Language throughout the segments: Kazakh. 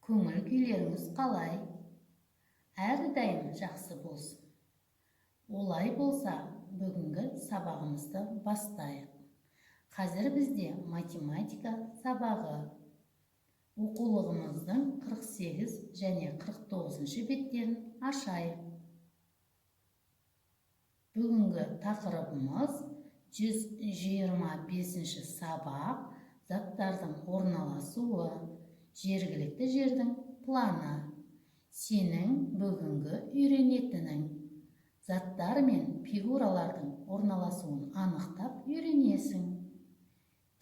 Көңіл күйлеріңіз қалай? Әрдайым жақсы болсын. Олай болса, бүгінгі сабағымызды бастайық. Қазір бізде математика сабағы. Оқулығымыздың 48 және 49 беттерін ашайық. Бүгінгі тақырыбымыз 125 сабақ, заттардың орналасуы, жергілікті жердің планы. Сенің бүгінгі үйренетінің заттар мен фигуралардың орналасуын анықтап үйренесің.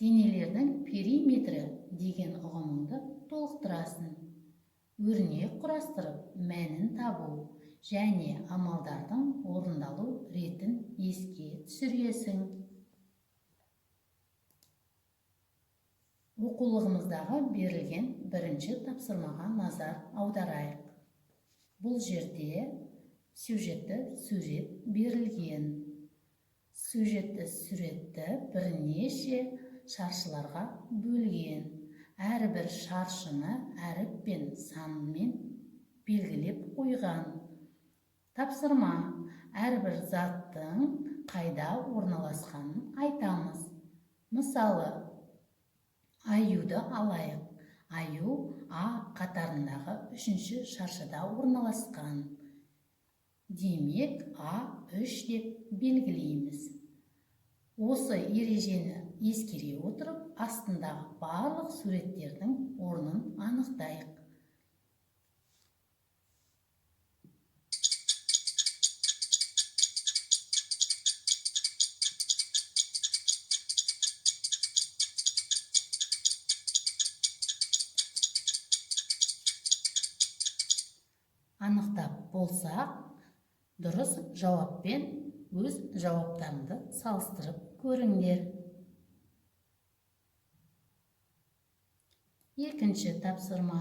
Денелердің периметрі деген ұғымыңды толықтырасың. Өрнек құрастырып, мәнін табу және амалдардың орындалу ретін еске түсіресің. Оқулығымыздағы берілген бірінші тапсырмаға назар аударайық. Бұл жерде сюжетті сурет берілген. Сюжетті суретті бірнеше шаршыларға бөлген. Әрбір шаршыны әріп пен санмен белгілеп қойған. Тапсырма: әрбір заттың қайда орналасқанын айтамыз. Мысалы, аюды алайық. Аю А қатарындағы 3-ші шаршыда орналасқан. Демек, А3 деп белгілейміз. Осы ережені ескере отырып, астындағы барлық суреттердің орнын анықтайық. Анықтап болсақ, дұрыс жауаппен өз жауаптарыңды салыстырып көріңдер. Екінші тапсырма.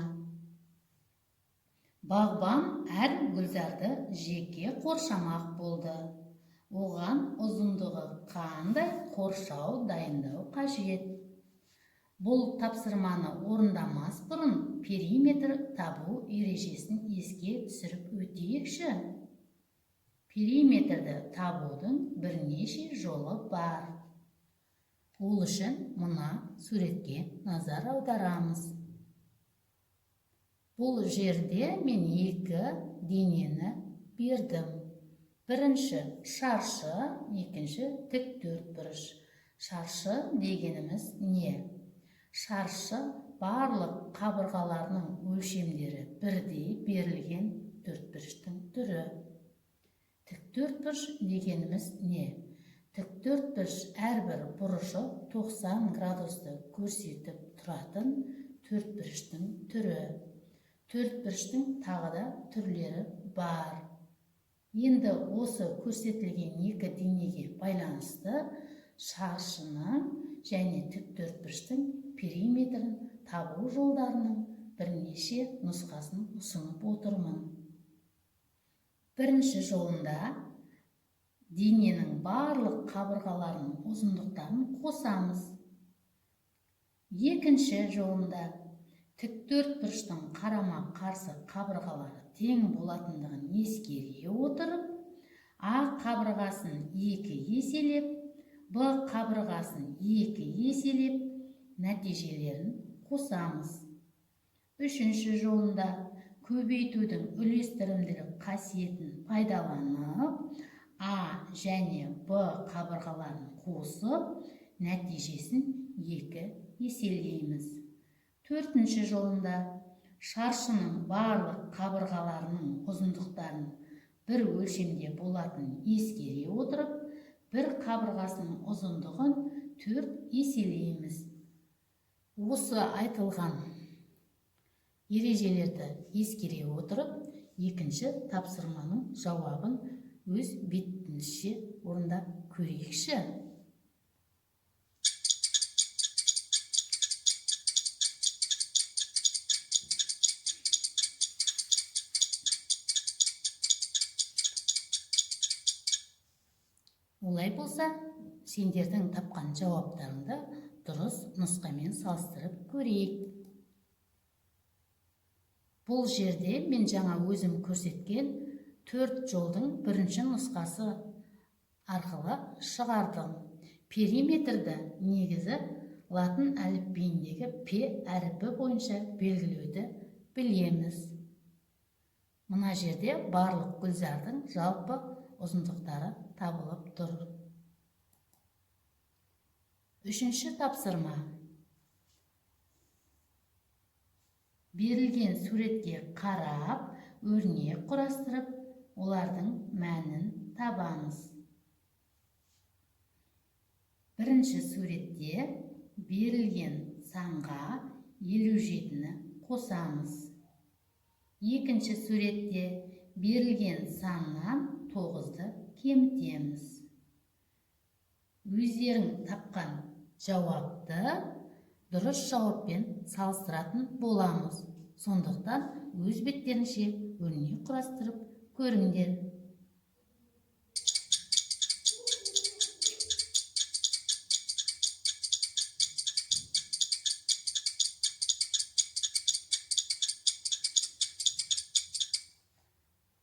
Бағбан әр гүлзарды жеке қоршамақ болды. Оған ұзындығы қандай қоршау дайындау қажет? Бұл тапсырманы орындамас бұрын периметр табу ережесін еске түсіріп өтейікші. Периметрді табудың бірнеше жолы бар. Ол үшін мына суретке назар аударамыз. Бұл жерде мен екі денені бердім. Бірінші шаршы, екінші тіктөртбұрыш. Шаршы дегеніміз не? Шаршы барлық қабырғаларының өлшемдері бірдей берілген төртбұрыштың түрі. Тіктөртбұрыш дегеніміз не? Тіктөртбұрыш әрбір бұрышы 90 градусты көрсетіп тұратын төртбұрыштың түрі. Төртбұрыштың тағы да түрлері бар. Енді осы көрсетілген екі денеге байланысты шаршының және тіктөртбұрыштың периметрін табу жолдарының бірнеше нұсқасын ұсынып отырмын. Бірінші жолында дененің барлық қабырғаларының ұзындықтарын қосамыз. Екінші жолында тіктөртбұрыштың қарама-қарсы қабырғалары тең болатындығын ескере отырып, А қабырғасын 2 еселеп, Б қабырғасын 2 еселеп, нәтижелерін қосамыз. Үшінші жолында көбейтудің үлестірімділік қасиетін пайдаланып, А және Б қабырғаларын қосып, нәтижесін 2 еселейміз. Төртінші жолында шаршының барлық қабырғаларының ұзындықтарын бір өлшемде болатын ескере отырып, бір қабырғасының ұзындығын 4 еселейміз. Осы айтылған ережелерді ескере отырып, екінші тапсырманың жауабын өз бетімізше орындап көрейікші. Олай болса, сендердің тапқан жауаптарыңды дұрыс нұсқамен салыстырып көрейік. Бұл жерде мен жаңа өзім көрсеткен 4 жолдың бірінші нұсқасы арқылы шығардым. Периметрді негізі латын әліпбиіндегі П әріпі бойынша белгілеуді білеміз. Мына жерде барлық гүлзардың жалпы ұзындықтары табылып тұр. Үшінші тапсырма. Берілген суретке қарап, өрнек құрастырып, олардың мәнін табамыз. Бірінші суретте берілген санға 57-ні қосамыз. Екінші суретте берілген саннан 9-ды кемітеміз. Өздерің тапқан жауапты дұрыс жауаппен салыстыратын боламыз. Сондықтан өз беттерінше өрнек құрастырып көріңдер.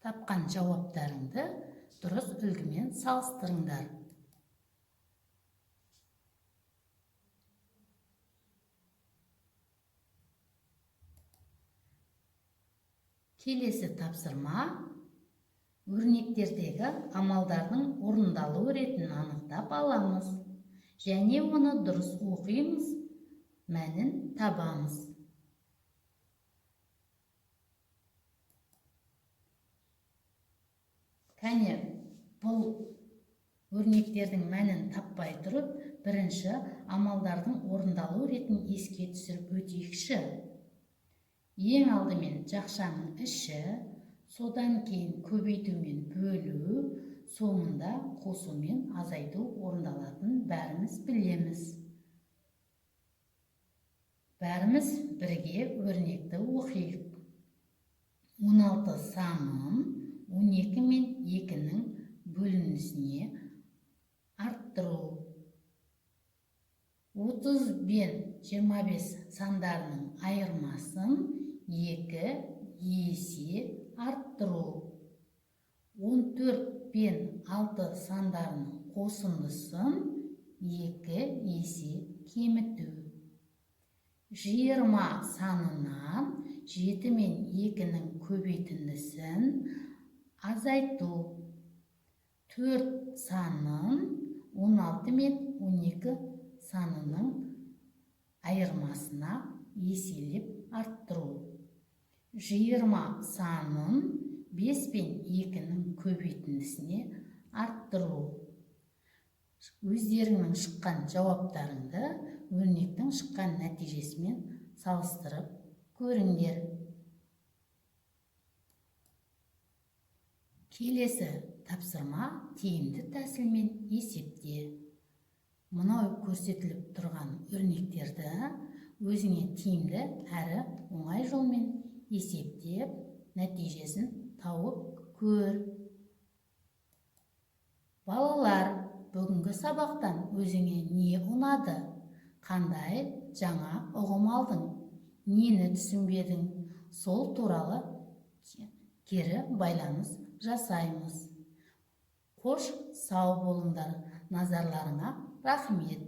Тапқан жауаптарыңды дұрыс үлгімен салыстырыңдар. Келесі тапсырма өрнектердегі амалдардың орындалу ретін анықтап аламыз. Және оны дұрыс оқимыз, мәнін табамыз. Кәне, бұл өрнектердің мәнін таппай тұрып, бірінші амалдардың орындалу ретін еске түсіріп өтейікші. Ең алдымен жақшаның іші, содан кейін көбейту мен бөлу, соңында қосу мен азайту орындалатын бәріміз білеміз. Бәріміз бірге өрнекті оқиық. 16 санын 12 мен 2-нің бөлінісіне арттыру. 30 бен 25 сандарының айырмасын 2 есе арттыру. 14 пен 6 сандарының қосындысын 2 есе кеміту. 20 санынан 7 мен 2-нің көбейтіндісін азайту. 4 санын 16 мен 12 санының айырмасына еселеп арттыру. 20 санын 5 пен 2-нің көбейтіндісіне арттыру. Өздеріңнің шыққан жауаптарыңды өрнектің шыққан нәтижесімен салыстырып көріңдер. Келесі тапсырма тиімді тәсілмен есепте. Мынау көрсетіліп тұрған өрнектерді өзіңе тиімді әрі оңай жолмен есептеп, нәтижесін тауып көр. Балалар, бүгінгі сабақтан өзіңе не ұнады? Қандай жаңа ұғым алдың? Нені түсінбедің? Сол туралы кері байланыс жасаймыз. Қош, сау болыңдар. Назарларыңа рахмет.